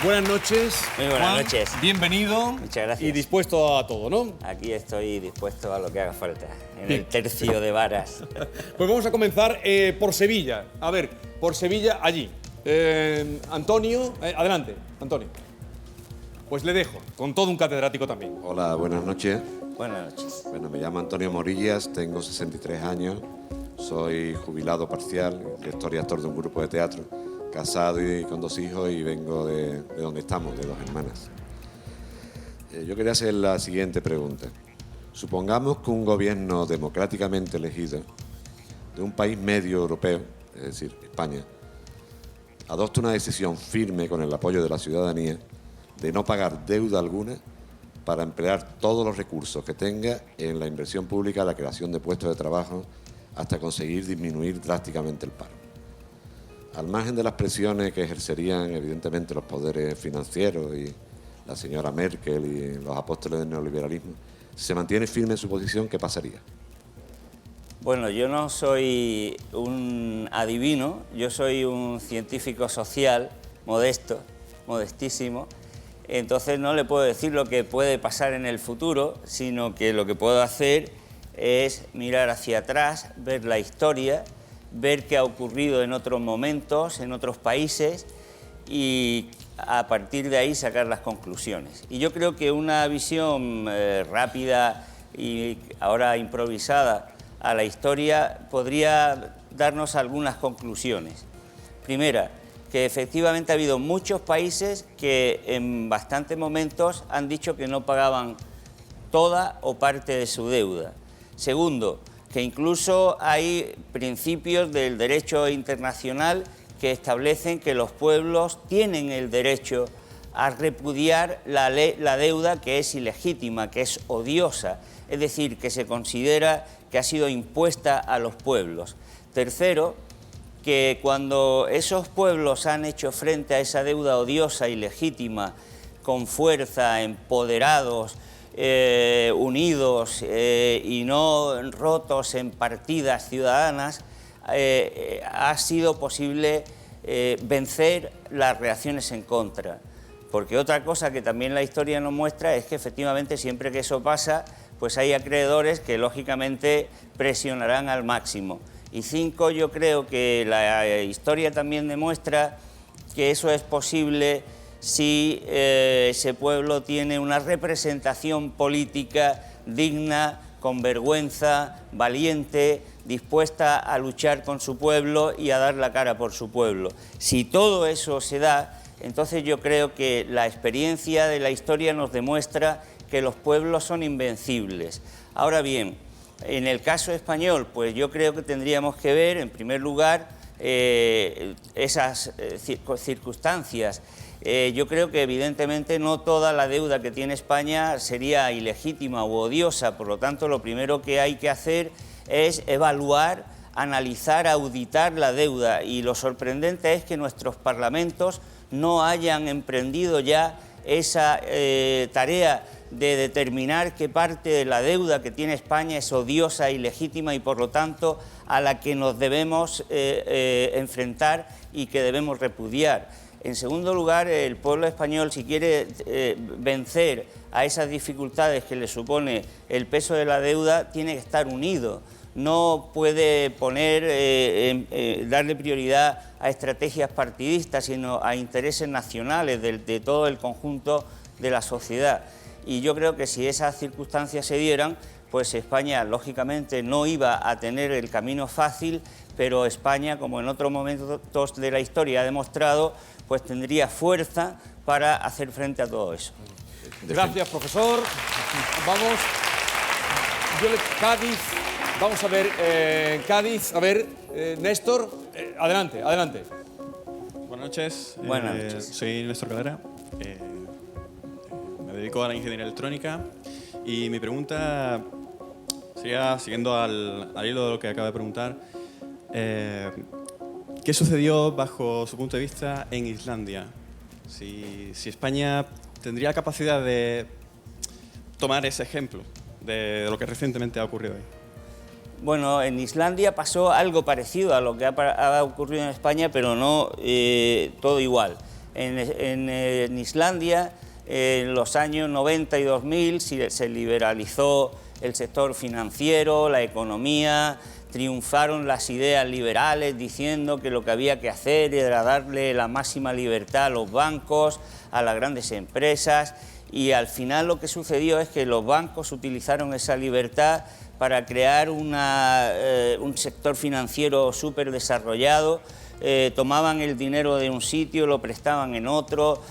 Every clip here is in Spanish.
Buenas noches. Muy buenas Juan, noches. Bienvenido. Muchas gracias. Y dispuesto a todo, ¿no? Aquí estoy dispuesto a lo que haga falta, en Bien. el tercio de varas. Pues vamos a comenzar por Sevilla. A ver, por Sevilla, allí. Antonio, adelante, Antonio. Pues le dejo, con todo un catedrático también. Hola, buenas noches. Buenas noches. Bueno, me llamo Antonio Morillas, tengo 63 años, soy jubilado parcial, director y actor de un grupo de teatro, casado y con 2 hijos y vengo de donde estamos, de 2 hermanas. Yo quería hacer la siguiente pregunta. Supongamos que un gobierno democráticamente elegido de un país medio europeo, es decir, España, adopta una decisión firme con el apoyo de la ciudadanía de no pagar deuda alguna para emplear todos los recursos que tenga en la inversión pública, la creación de puestos de trabajo, hasta conseguir disminuir drásticamente el paro. Al margen de las presiones que ejercerían evidentemente los poderes financieros y la señora Merkel y los apóstoles del neoliberalismo, si se mantiene firme en su posición, ¿qué pasaría? Bueno, yo no soy un adivino, yo soy un científico social modesto, modestísimo. Entonces no le puedo decir lo que puede pasar en el futuro, sino que lo que puedo hacer es mirar hacia atrás, ver la historia, ver qué ha ocurrido en otros momentos, en otros países y a partir de ahí sacar las conclusiones. Y yo creo que una visión rápida y ahora improvisada a la historia podría darnos algunas conclusiones. Primera, que efectivamente ha habido muchos países que en bastantes momentos han dicho que no pagaban toda o parte de su deuda. Segundo, que incluso hay principios del derecho internacional que establecen que los pueblos tienen el derecho a repudiar la deuda que es ilegítima, que es odiosa, es decir, que se considera que ha sido impuesta a los pueblos. Tercero, que cuando esos pueblos han hecho frente a esa deuda odiosa y legítima, con fuerza, empoderados, unidos y no rotos en partidas ciudadanas, ha sido posible vencer las reacciones en contra. Porque otra cosa que también la historia nos muestra es que efectivamente siempre que eso pasa, pues hay acreedores que lógicamente presionarán al máximo. Y 5, yo creo que la historia también demuestra que eso es posible si ese pueblo tiene una representación política digna, con vergüenza, valiente, dispuesta a luchar con su pueblo y a dar la cara por su pueblo. Si todo eso se da, entonces yo creo que la experiencia de la historia nos demuestra que los pueblos son invencibles. Ahora bien, en el caso español, pues yo creo que tendríamos que ver, en primer lugar, esas circunstancias. Yo creo que evidentemente no toda la deuda que tiene España sería ilegítima u odiosa, por lo tanto lo primero que hay que hacer es evaluar, analizar, auditar la deuda, y lo sorprendente es que nuestros parlamentos no hayan emprendido ya esa tarea de determinar qué parte de la deuda que tiene España es odiosa, ilegítima y por lo tanto a la que nos debemos enfrentar y que debemos repudiar. En segundo lugar, el pueblo español, si quiere vencer a esas dificultades que le supone el peso de la deuda, tiene que estar unido. No puede darle prioridad a estrategias partidistas, sino a intereses nacionales de todo el conjunto de la sociedad. Y yo creo que si esas circunstancias se dieran, pues España lógicamente no iba a tener el camino fácil, pero España, como en otros momentos de la historia ha demostrado, pues tendría fuerza para hacer frente a todo eso. Gracias, profesor. Vamos. Cádiz. Vamos a ver, Cádiz. A ver, Néstor. Adelante, adelante. Buenas noches. Buenas noches. Soy Néstor Calera. Me dedico a la ingeniería electrónica y mi pregunta sería, siguiendo al hilo de lo que acaba de preguntar, ¿qué sucedió bajo su punto de vista en Islandia? Si España tendría capacidad de tomar ese ejemplo de lo que recientemente ha ocurrido ahí. Bueno, en Islandia pasó algo parecido a lo que ha ocurrido en España, pero no todo igual. En Islandia, en los años 90 y 2000, se liberalizó el sector financiero, la economía, triunfaron las ideas liberales diciendo que lo que había que hacer era darle la máxima libertad a los bancos, a las grandes empresas, y al final lo que sucedió es que los bancos utilizaron esa libertad para crear un sector financiero súper desarrollado. Tomaban el dinero de un sitio, lo prestaban en otro,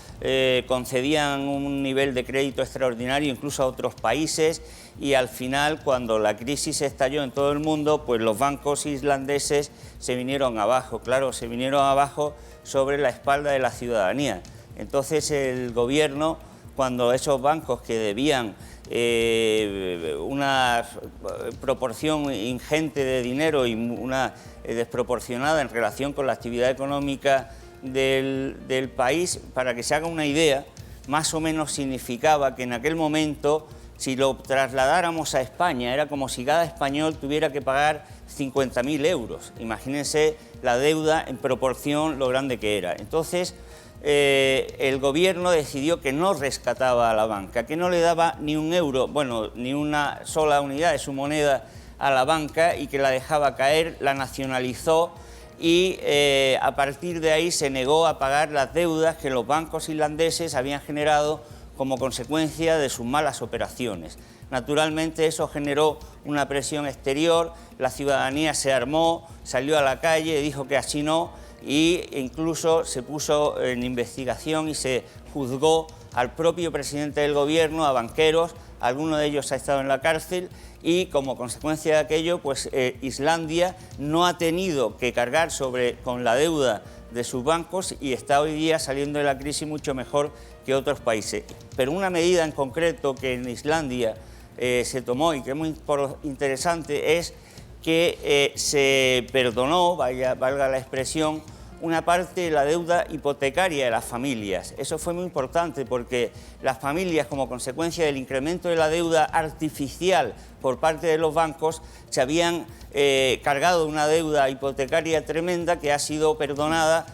concedían un nivel de crédito extraordinario incluso a otros países, y al final, cuando la crisis estalló en todo el mundo, pues los bancos islandeses se vinieron abajo, claro, se vinieron abajo sobre la espalda de la ciudadanía. Entonces el gobierno, cuando esos bancos que debían una proporción ingente de dinero y una desproporcionada en relación con la actividad económica del país, para que se haga una idea, más o menos significaba que en aquel momento, si lo trasladáramos a España, era como si cada español tuviera que pagar 50.000 euros. Imagínense la deuda en proporción lo grande que era. Entonces, el gobierno decidió que no rescataba a la banca, que no le daba ni un euro, bueno, ni una sola unidad de su moneda a la banca, y que la dejaba caer, la nacionalizó, y a partir de ahí se negó a pagar las deudas que los bancos irlandeses habían generado como consecuencia de sus malas operaciones. Naturalmente eso generó una presión exterior, la ciudadanía se armó, salió a la calle, dijo que así no, e incluso se puso en investigación y se juzgó al propio presidente del gobierno, a banqueros, alguno de ellos ha estado en la cárcel, y como consecuencia de aquello, pues Islandia no ha tenido que cargar con la deuda de sus bancos y está hoy día saliendo de la crisis mucho mejor que otros países. Pero una medida en concreto que en Islandia se tomó y que es muy interesante es que se perdonó, valga la expresión, una parte de la deuda hipotecaria de las familias. Eso fue muy importante porque las familias, como consecuencia del incremento de la deuda artificial por parte de los bancos, se habían cargado una deuda hipotecaria tremenda que ha sido perdonada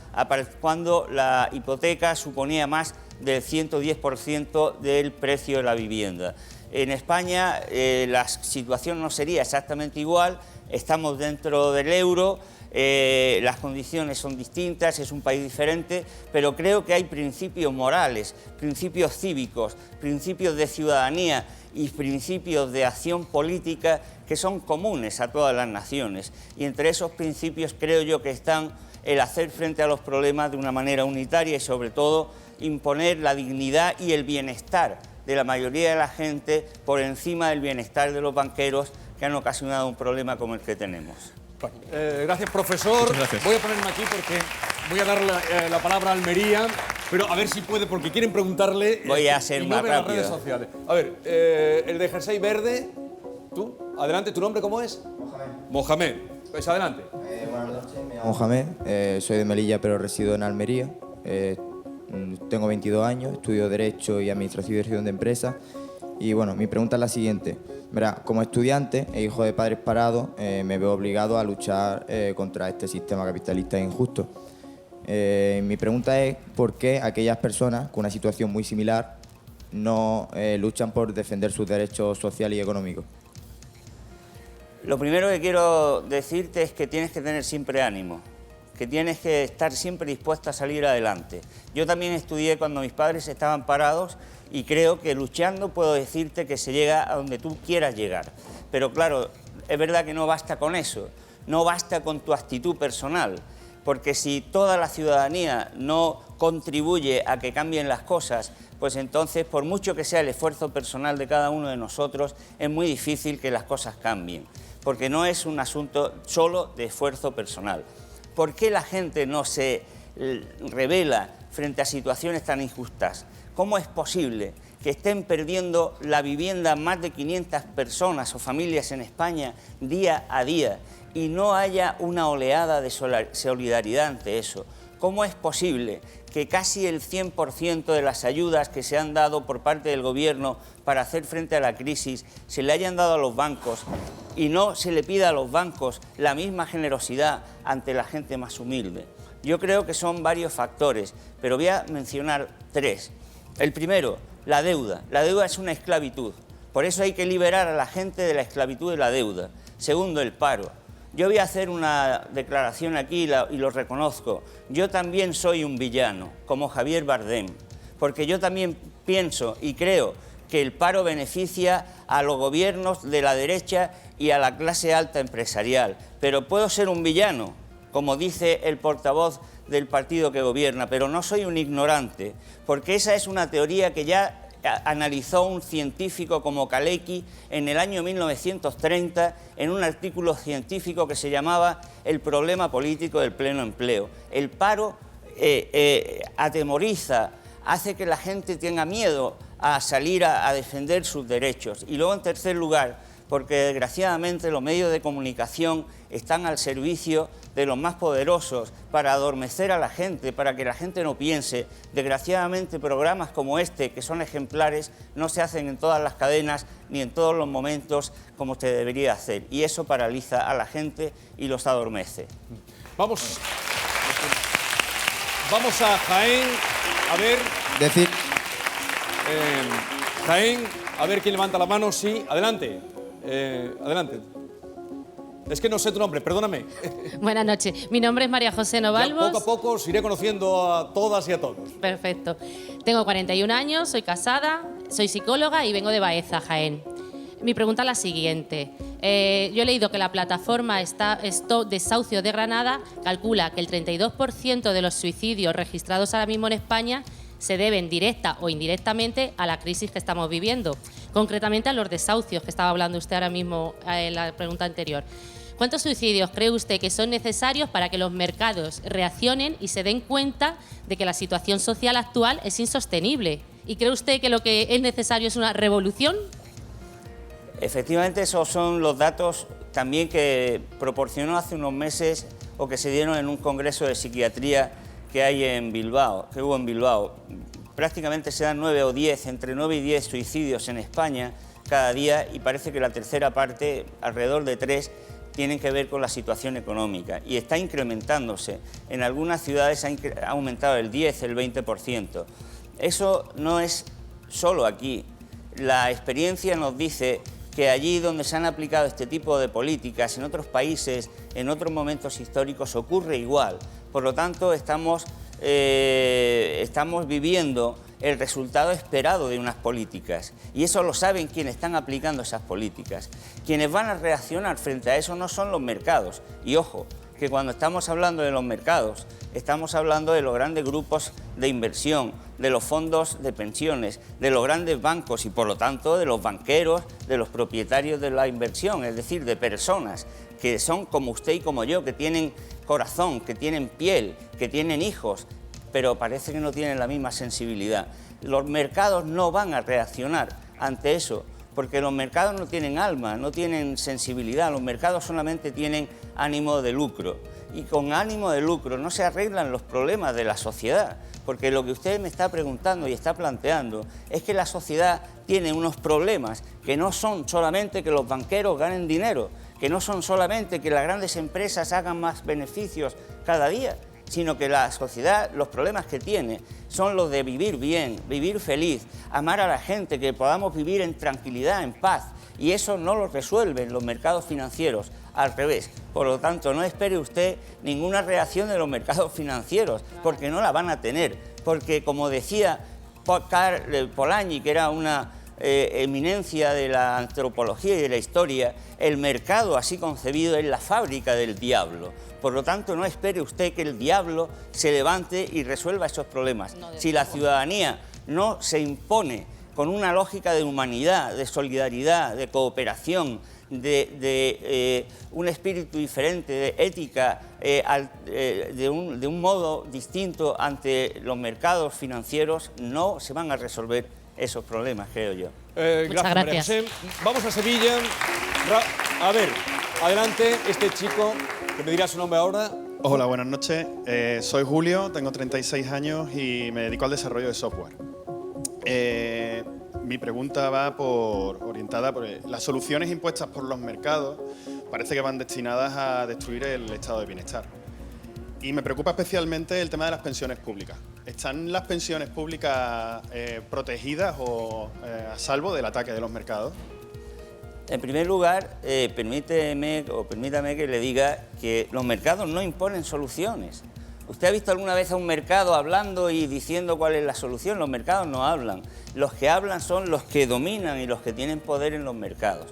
cuando la hipoteca suponía más del 110% del precio de la vivienda. En España la situación no sería exactamente igual, estamos dentro del euro, las condiciones son distintas, es un país diferente, pero creo que hay principios morales, principios cívicos, principios de ciudadanía y principios de acción política que son comunes a todas las naciones. Y entre esos principios creo yo que están el hacer frente a los problemas de una manera unitaria y sobre todo imponer la dignidad y el bienestar de la mayoría de la gente por encima del bienestar de los banqueros que han ocasionado un problema como el que tenemos. Gracias, profesor. Gracias. Voy a ponerme aquí porque voy a dar la palabra a Almería, pero a ver si puede, porque quieren preguntarle... Voy a ser y no más ve las rápido. redes sociales. A ver, el de jersey verde, tú, adelante, ¿tu nombre cómo es? Mohamed. Pues adelante. Buenas noches, me llamo Mohamed, soy de Melilla pero resido en Almería. Tengo 22 años, estudio Derecho y Administración y Gestión de Empresas. Y bueno, mi pregunta es la siguiente. Verá, como estudiante e hijo de padres parados, me veo obligado a luchar contra este sistema capitalista injusto. Mi pregunta es ¿por qué aquellas personas con una situación muy similar no luchan por defender sus derechos sociales y económicos? Lo primero que quiero decirte es que tienes que tener siempre ánimo, que tienes que estar siempre dispuesto a salir adelante. Yo también estudié cuando mis padres estaban parados y creo que luchando puedo decirte que se llega a donde tú quieras llegar. Pero claro, es verdad que no basta con eso, no basta con tu actitud personal, porque si toda la ciudadanía no contribuye a que cambien las cosas, pues entonces, por mucho que sea el esfuerzo personal de cada uno de nosotros, es muy difícil que las cosas cambien, porque no es un asunto solo de esfuerzo personal. ¿Por qué la gente no se rebela frente a situaciones tan injustas? ¿Cómo es posible que estén perdiendo la vivienda más de 500 personas o familias en España día a día y no haya una oleada de solidaridad ante eso? ¿Cómo es posible que casi el 100% de las ayudas que se han dado por parte del Gobierno para hacer frente a la crisis se le hayan dado a los bancos y no se le pida a los bancos la misma generosidad ante la gente más humilde? Yo creo que son varios factores, pero voy a mencionar 3. El primero, la deuda. La deuda es una esclavitud. Por eso hay que liberar a la gente de la esclavitud de la deuda. Segundo, el paro. Yo voy a hacer una declaración aquí y lo reconozco. Yo también soy un villano, como Javier Bardem, porque yo también pienso y creo que el paro beneficia a los gobiernos de la derecha y a la clase alta empresarial. Pero puedo ser un villano, como dice el portavoz del partido que gobierna, pero no soy un ignorante, porque esa es una teoría que ya analizó un científico como Kalecki en el año 1930 en un artículo científico que se llamaba El problema político del pleno empleo. El paro atemoriza, hace que la gente tenga miedo a salir a defender sus derechos. Y luego, en tercer lugar, porque desgraciadamente los medios de comunicación están al servicio de los más poderosos para adormecer a la gente, para que la gente no piense. Desgraciadamente, programas como este, que son ejemplares, no se hacen en todas las cadenas ni en todos los momentos como se debería hacer. Y eso paraliza a la gente y los adormece. Vamos a Jaén, a ver... Jaén, a ver quién levanta la mano. Sí, adelante. Adelante. Es que no sé tu nombre, perdóname. Buenas noches. Mi nombre es María José Novalvos. Ya poco a poco os iré conociendo a todas y a todos. Perfecto. Tengo 41 años, soy casada, soy psicóloga y vengo de Baeza, Jaén. Mi pregunta es la siguiente. Yo he leído que la plataforma Stop Desahucios de Granada calcula que el 32% de los suicidios registrados ahora mismo en España se deben directa o indirectamente a la crisis que estamos viviendo, concretamente a los desahucios que estaba hablando usted ahora mismo en la pregunta anterior. ¿Cuántos suicidios cree usted que son necesarios para que los mercados reaccionen y se den cuenta de que la situación social actual es insostenible? ¿Y cree usted que lo que es necesario es una revolución? Efectivamente, esos son los datos también que proporcionó hace unos meses o que se dieron en un congreso de psiquiatría que hay en Bilbao, que hubo en Bilbao. Prácticamente se dan 9 o 10, entre 9 y 10 suicidios en España cada día y parece que la tercera parte, alrededor de 3, tienen que ver con la situación económica y está incrementándose. En algunas ciudades ha aumentado el 10, el 20%. Eso no es solo aquí. La experiencia nos dice que allí donde se han aplicado este tipo de políticas, en otros países, en otros momentos históricos, ocurre igual. Por lo tanto, estamos viviendo el resultado esperado de unas políticas y eso lo saben quienes están aplicando esas políticas. Quienes van a reaccionar frente a eso no son los mercados. Y ojo, que cuando estamos hablando de los mercados, estamos hablando de los grandes grupos de inversión, de los fondos de pensiones, de los grandes bancos y por lo tanto de los banqueros, de los propietarios de la inversión, es decir, de personas que son como usted y como yo, que tienen corazón, que tienen piel, que tienen hijos, pero parece que no tienen la misma sensibilidad. Los mercados no van a reaccionar ante eso, porque los mercados no tienen alma, no tienen sensibilidad, los mercados solamente tienen ánimo de lucro. Y con ánimo de lucro no se arreglan los problemas de la sociedad, porque lo que usted me está preguntando y está planteando es que la sociedad tiene unos problemas que no son solamente que los banqueros ganen dinero, que no son solamente que las grandes empresas hagan más beneficios cada día, sino que la sociedad, los problemas que tiene son los de vivir bien, vivir feliz, amar a la gente, que podamos vivir en tranquilidad, en paz, y eso no lo resuelven los mercados financieros, al revés. Por lo tanto, no espere usted ninguna reacción de los mercados financieros, porque no la van a tener, porque como decía Karl Polanyi, que era una eminencia de la antropología y de la historia, el mercado así concebido es la fábrica del diablo. Por lo tanto, no espere usted que el diablo se levante y resuelva esos problemas. Si la ciudadanía no se impone con una lógica de humanidad, de solidaridad, de cooperación, de un espíritu diferente, de ética, de un modo distinto ante los mercados financieros, no se van a resolver esos problemas, creo yo. Muchas gracias. María José. Vamos a Sevilla. A ver, adelante, este chico, que me dirá su nombre ahora. Hola, buenas noches. Soy Julio, tengo 36 años y me dedico al desarrollo de software. Mi pregunta va orientada por las soluciones impuestas por los mercados. Parece que van destinadas a destruir el estado de bienestar. Y me preocupa especialmente el tema de las pensiones públicas. ¿Están las pensiones públicas protegidas o a salvo del ataque de los mercados? En primer lugar, permítame que le diga que los mercados no imponen soluciones. ¿Usted ha visto alguna vez a un mercado hablando y diciendo cuál es la solución? Los mercados no hablan. Los que hablan son los que dominan y los que tienen poder en los mercados.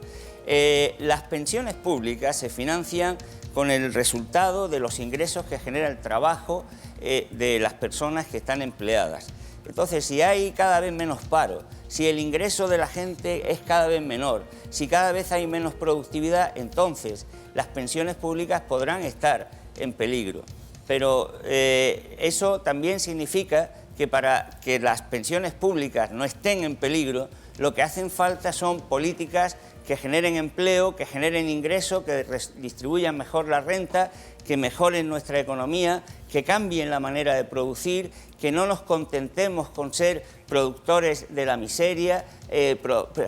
Las pensiones públicas se financian con el resultado de los ingresos que genera el trabajo de las personas que están empleadas. Entonces, si hay cada vez menos paro, si el ingreso de la gente es cada vez menor, si cada vez hay menos productividad, entonces las pensiones públicas podrán estar en peligro. Pero eso también significa que para que las pensiones públicas no estén en peligro, lo que hacen falta son políticas que generen empleo, que generen ingresos, que distribuyan mejor la renta, que mejoren nuestra economía, que cambien la manera de producir, que no nos contentemos con ser productores de la miseria,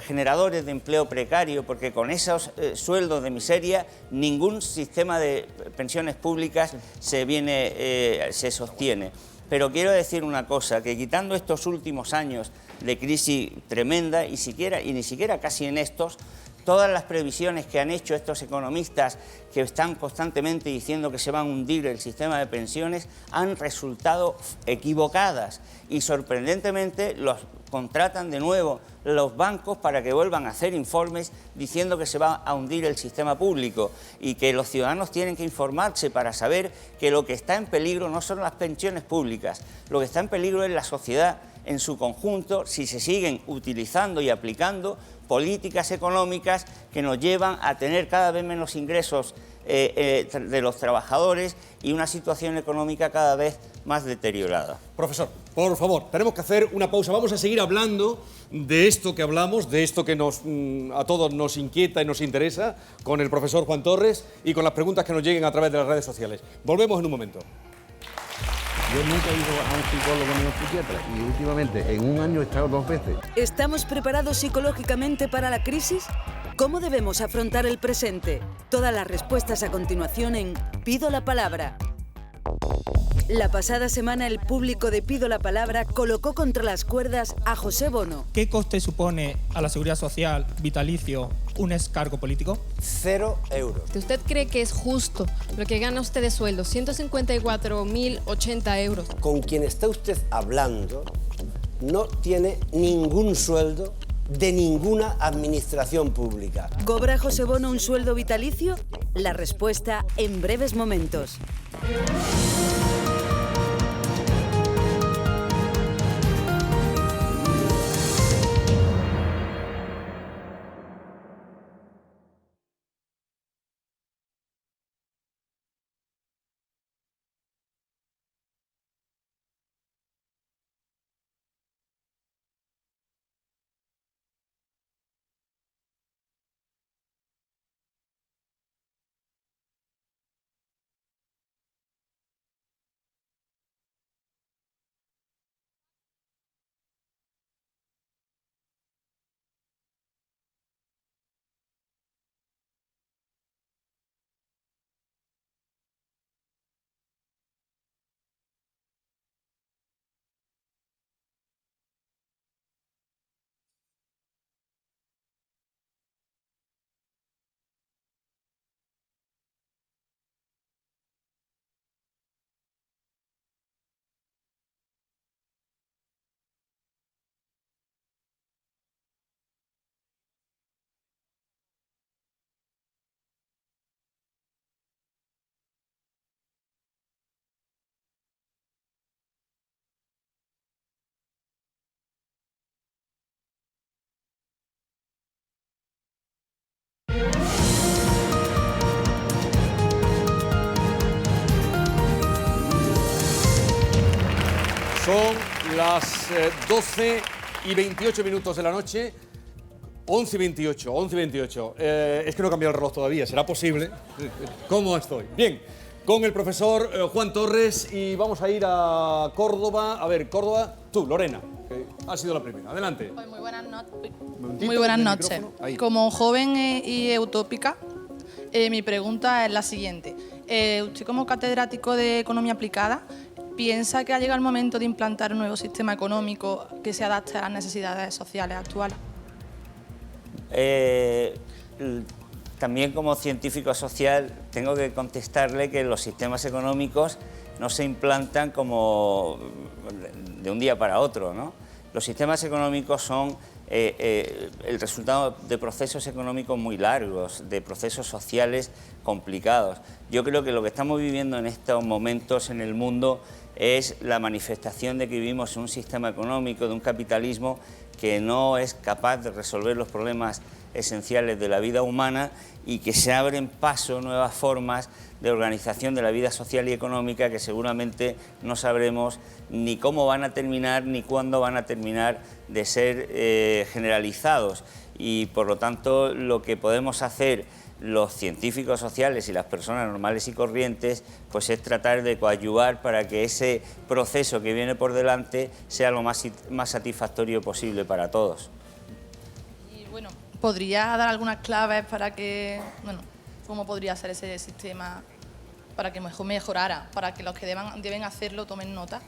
generadores de empleo precario, porque con esos sueldos de miseria ningún sistema de pensiones públicas se sostiene. Pero quiero decir una cosa, que quitando estos últimos años de crisis tremenda, y ni siquiera casi en estos, todas las previsiones que han hecho estos economistas que están constantemente diciendo que se va a hundir el sistema de pensiones han resultado equivocadas y sorprendentemente los contratan de nuevo los bancos para que vuelvan a hacer informes diciendo que se va a hundir el sistema público y que los ciudadanos tienen que informarse para saber que lo que está en peligro no son las pensiones públicas, lo que está en peligro es la sociedad en su conjunto si se siguen utilizando y aplicando políticas económicas que nos llevan a tener cada vez menos ingresos de los trabajadores y una situación económica cada vez más deteriorada. Profesor, por favor, tenemos que hacer una pausa. Vamos a seguir hablando de esto que hablamos, de esto que a todos nos inquieta y nos interesa, con el profesor Juan Torres y con las preguntas que nos lleguen a través de las redes sociales. Volvemos en un momento. Yo nunca he ido a un psicólogo ni a un psiquiatra y últimamente en un año he estado 2 veces. ¿Estamos preparados psicológicamente para la crisis? ¿Cómo debemos afrontar el presente? Todas las respuestas a continuación en Pido la Palabra. La pasada semana el público de Pido la Palabra colocó contra las cuerdas a José Bono. ¿Qué coste supone a la Seguridad Social vitalicio un excargo político? 0 euros. ¿Usted cree que es justo lo que gana usted de sueldo? 154.080 euros. Con quien está usted hablando no tiene ningún sueldo de ninguna administración pública. ¿Cobra José Bono un sueldo vitalicio? La respuesta en breves momentos. Son las 12 y 28 minutos de la noche. 11 y 28, 11 y 28. Es que no he cambiado el reloj todavía, ¿será posible? ¿Cómo estoy? Bien, con el profesor Juan Torres y vamos a ir a Córdoba. A ver, Córdoba, tú, Lorena, que has sido la primera. Adelante. Pues muy buenas noches. Como joven y utópica, mi pregunta es la siguiente. usted como catedrático de Economía Aplicada, ¿piensa que ha llegado el momento de implantar un nuevo sistema económico que se adapte a las necesidades sociales actuales? También como científico social tengo que contestarle que los sistemas económicos no se implantan como de un día para otro, ¿no? Los sistemas económicos son el resultado de procesos económicos muy largos, de procesos sociales complicados. Yo creo que lo que estamos viviendo en estos momentos en el mundo es la manifestación de que vivimos en un sistema económico, de un capitalismo que no es capaz de resolver los problemas esenciales de la vida humana y que se abren paso nuevas formas de organización de la vida social y económica que seguramente no sabremos ni cómo van a terminar ni cuándo van a terminar de ser generalizados. Y por lo tanto lo que podemos hacer los científicos sociales y las personas normales y corrientes pues es tratar de coadyuvar para que ese proceso que viene por delante sea lo más satisfactorio posible para todos. Y bueno, ¿podría dar algunas claves para que, bueno, cómo podría ser ese sistema para que mejorara, para que los que deben hacerlo tomen nota?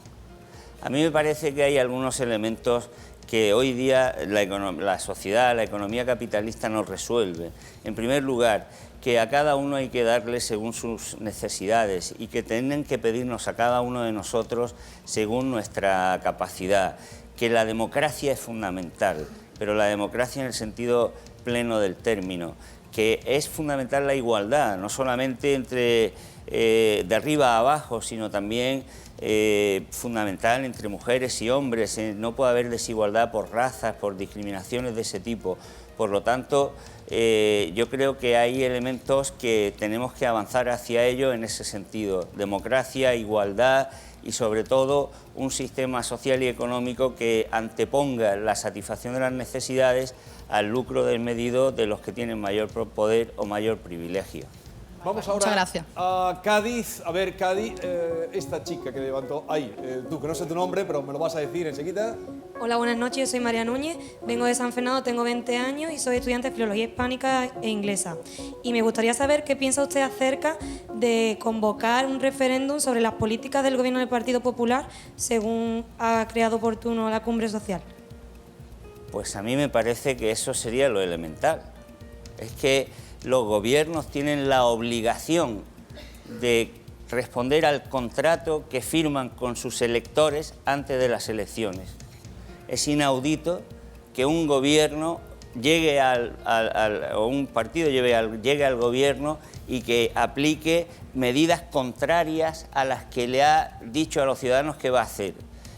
A mí me parece que hay algunos elementos que hoy día la sociedad, la economía capitalista no resuelve. En primer lugar, que a cada uno hay que darle según sus necesidades y que tienen que pedirnos a cada uno de nosotros según nuestra capacidad. Que la democracia es fundamental, pero la democracia en el sentido pleno del término, que es fundamental la igualdad, no solamente entre de arriba a abajo, sino también fundamental entre mujeres y hombres. No puede haber desigualdad por razas, por discriminaciones de ese tipo. Por lo tanto, yo creo que hay elementos que tenemos que avanzar hacia ello en ese sentido. Democracia, igualdad y sobre todo un sistema social y económico que anteponga la satisfacción de las necesidades al lucro desmedido de los que tienen mayor poder o mayor privilegio. Vamos ahora a Cádiz. A ver, Cádiz, esta chica que levantó ahí, tú, que no sé tu nombre, pero me lo vas a decir enseguida. Hola, buenas noches, yo soy María Núñez, vengo de San Fernando, tengo 20 años y soy estudiante de Filología Hispánica e Inglesa. Y me gustaría saber qué piensa usted acerca de convocar un referéndum sobre las políticas del gobierno del Partido Popular según ha creado oportuno la Cumbre Social. Pues a mí me parece que eso sería lo elemental. Es que los gobiernos tienen la obligación de responder al contrato que firman con sus electores antes de las elecciones. Es inaudito que un gobierno llegue o un partido llegue al gobierno y que aplique medidas contrarias a las que le ha dicho a los ciudadanos que va a hacer.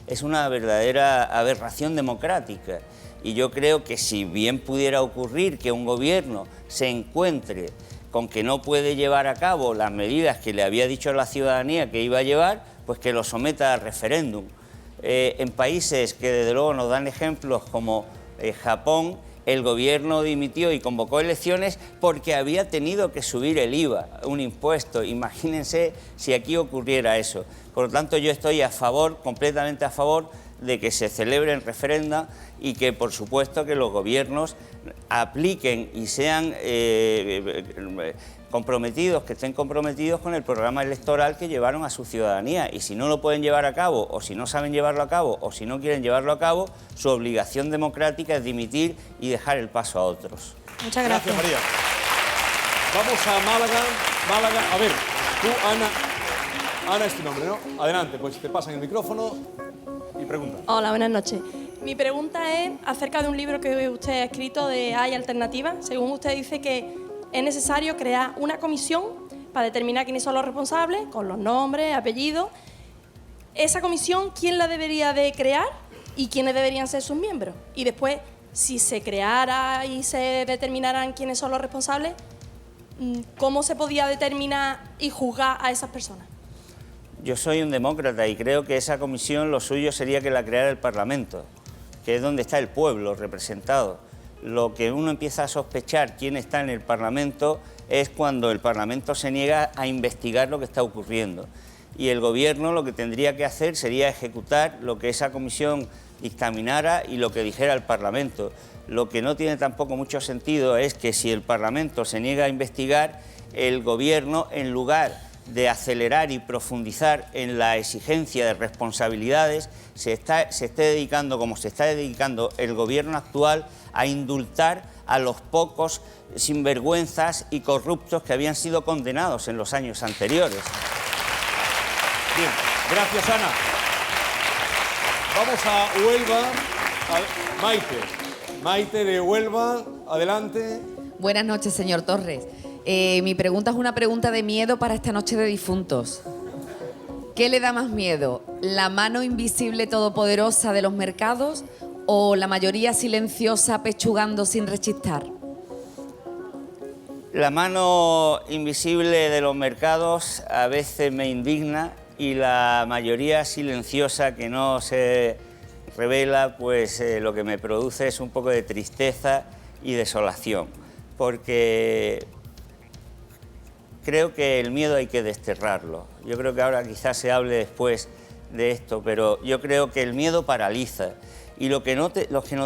Es una verdadera aberración democrática. Y yo creo que si bien pudiera ocurrir que un gobierno se encuentre con que no puede llevar a cabo las medidas que le había dicho a la ciudadanía que iba a llevar, pues que lo someta a referéndum. En países que desde luego nos dan ejemplos como Japón, el gobierno dimitió y convocó elecciones porque había tenido que subir el IVA, un impuesto. Imagínense si aquí ocurriera eso. Por lo tanto, yo estoy a favor, completamente a favor, de que se celebren referenda y que, por supuesto, que los gobiernos apliquen y sean comprometidos, que estén comprometidos con el programa electoral que llevaron a su ciudadanía. Y si no lo pueden llevar a cabo, o si no saben llevarlo a cabo, o si no quieren llevarlo a cabo, su obligación democrática es dimitir y dejar el paso a otros. Muchas gracias. Gracias, María. Vamos a Málaga. Málaga, a ver, tú, Ana es tu nombre, ¿no? Adelante, pues te pasan el micrófono y pregunta. Hola, buenas noches. Mi pregunta es acerca de un libro que usted ha escrito de Hay Alternativa. Según usted dice que es necesario crear una comisión para determinar quiénes son los responsables, con los nombres, apellidos. Esa comisión, ¿quién la debería de crear y quiénes deberían ser sus miembros? Y después, si se creara y se determinaran quiénes son los responsables, ¿cómo se podía determinar y juzgar a esas personas? Yo soy un demócrata y creo que esa comisión lo suyo sería que la creara el Parlamento, que es donde está el pueblo representado. Lo que uno empieza a sospechar quién está en el Parlamento es cuando el Parlamento se niega a investigar lo que está ocurriendo. Y el Gobierno lo que tendría que hacer sería ejecutar lo que esa comisión dictaminara y lo que dijera el Parlamento. Lo que no tiene tampoco mucho sentido es que si el Parlamento se niega a investigar, el Gobierno, en lugar de acelerar y profundizar en la exigencia de responsabilidades, se esté dedicando, como se está dedicando el gobierno actual, a indultar a los pocos sinvergüenzas y corruptos que habían sido condenados en los años anteriores. Bien, gracias, Ana. Vamos a Huelva. Maite de Huelva, adelante. Buenas noches, señor Torres. Mi pregunta es una pregunta de miedo para esta noche de difuntos. ¿Qué le da más miedo? ¿La mano invisible todopoderosa de los mercados o la mayoría silenciosa pechugando sin rechistar? La mano invisible de los mercados a veces me indigna y la mayoría silenciosa que no se revela, pues lo que me produce es un poco de tristeza y desolación, porque creo que el miedo hay que desterrarlo. Yo creo que ahora quizás se hable después de esto, pero yo creo que el miedo paraliza y lo que nos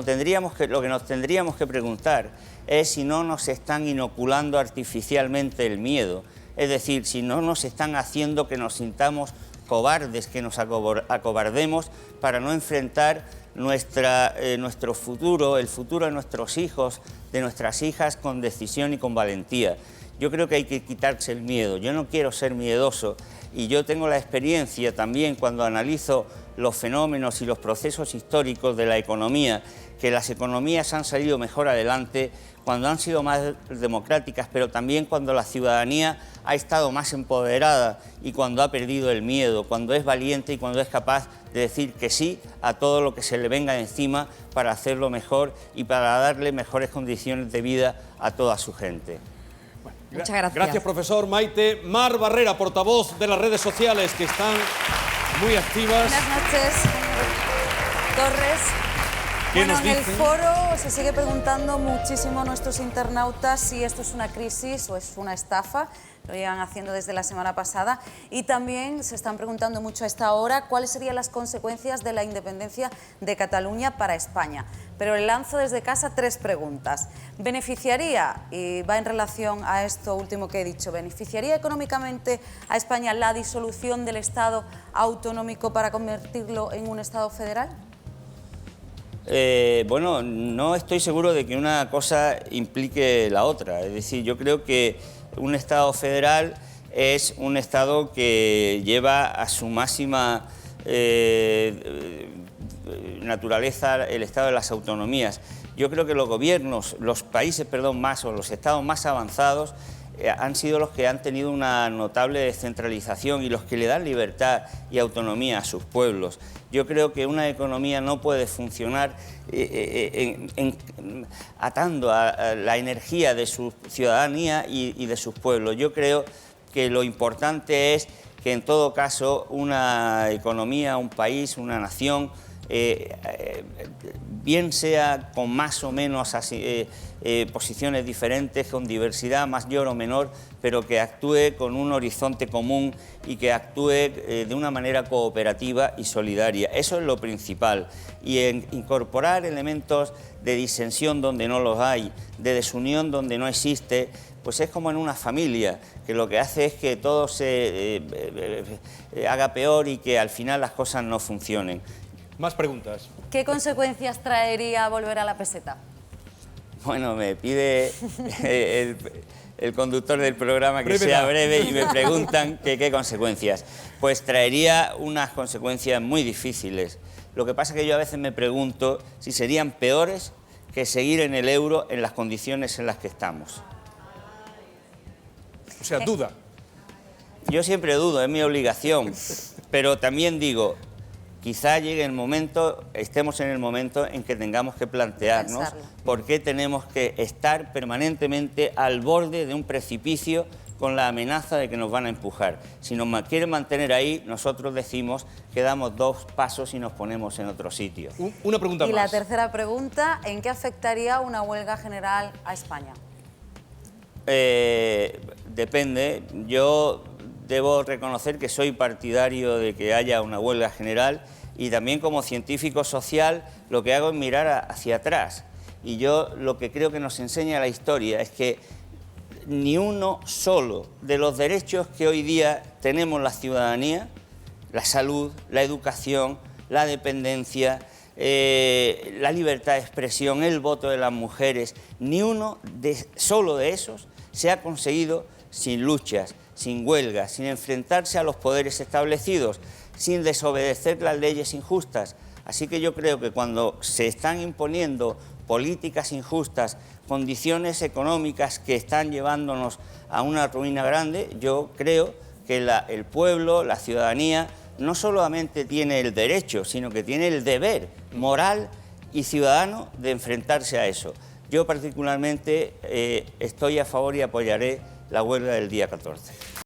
tendríamos que preguntar es si no nos están inoculando artificialmente el miedo, es decir, si no nos están haciendo que nos sintamos cobardes, que nos acobardemos para no enfrentar nuestro futuro, el futuro de nuestros hijos, de nuestras hijas, con decisión y con valentía. Yo creo que hay que quitarse el miedo. Yo no quiero ser miedoso y yo tengo la experiencia también cuando analizo los fenómenos y los procesos históricos de la economía, que las economías han salido mejor adelante cuando han sido más democráticas, pero también cuando la ciudadanía ha estado más empoderada y cuando ha perdido el miedo, cuando es valiente y cuando es capaz de decir que sí a todo lo que se le venga encima para hacerlo mejor y para darle mejores condiciones de vida a toda su gente. Muchas gracias. Gracias, profesor. Maite. Mar Barrera, portavoz de las redes sociales, que están muy activas. Buenas noches, señor Torres. Bueno, en el foro se sigue preguntando muchísimo nuestros internautas si esto es una crisis o es una estafa. Lo llevan haciendo desde la semana pasada. Y también se están preguntando mucho a esta hora cuáles serían las consecuencias de la independencia de Cataluña para España. Pero le lanzo desde casa 3 preguntas. ¿Beneficiaría, y va en relación a esto último que he dicho, beneficiaría económicamente a España la disolución del Estado autonómico para convertirlo en un Estado federal? Bueno, no estoy seguro de que una cosa implique la otra. Es decir, yo creo que un Estado federal es un Estado que lleva a su máxima naturaleza el Estado de las autonomías. Yo creo que los gobiernos, los estados más avanzados han sido los que han tenido una notable descentralización y los que le dan libertad y autonomía a sus pueblos. Yo creo que una economía no puede funcionar atando a la energía de su ciudadanía y de sus pueblos. Yo creo que lo importante es que en todo caso una economía, un país, una nación, bien sea con más o menos posiciones diferentes, con diversidad mayor o menor, pero que actúe con un horizonte común y que actúe de una manera cooperativa y solidaria. Eso es lo principal. Y incorporar elementos de disensión donde no los hay, de desunión donde no existe, pues es como en una familia, que lo que hace es que todo se haga peor y que al final las cosas no funcionen. Más preguntas. ¿Qué consecuencias traería volver a la peseta? Bueno, me pide el conductor del programa que sea breve y me preguntan qué consecuencias. Pues traería unas consecuencias muy difíciles. Lo que pasa es que yo a veces me pregunto si serían peores que seguir en el euro en las condiciones en las que estamos. O sea, duda. Yo siempre dudo, es mi obligación, pero también digo, quizá llegue el momento, estemos en el momento en que tengamos que plantearnos por qué tenemos que estar permanentemente al borde de un precipicio con la amenaza de que nos van a empujar. Si nos quieren mantener ahí, nosotros decimos que damos 2 pasos y nos ponemos en otro sitio. Una pregunta más. Y la tercera pregunta, ¿en qué afectaría una huelga general a España? Depende. Yo debo reconocer que soy partidario de que haya una huelga general y también como científico social lo que hago es mirar hacia atrás. Y yo lo que creo que nos enseña la historia es que ni uno solo de los derechos que hoy día tenemos la ciudadanía, la salud, la educación, la dependencia, la libertad de expresión, el voto de las mujeres, ni uno solo de esos se ha conseguido sin luchas, sin huelgas, sin enfrentarse a los poderes establecidos, sin desobedecer las leyes injustas. Así que yo creo que cuando se están imponiendo políticas injustas, condiciones económicas que están llevándonos a una ruina grande, yo creo que el pueblo, la ciudadanía, no solamente tiene el derecho, sino que tiene el deber moral y ciudadano de enfrentarse a eso. Yo particularmente estoy a favor y apoyaré la huelga del día 14.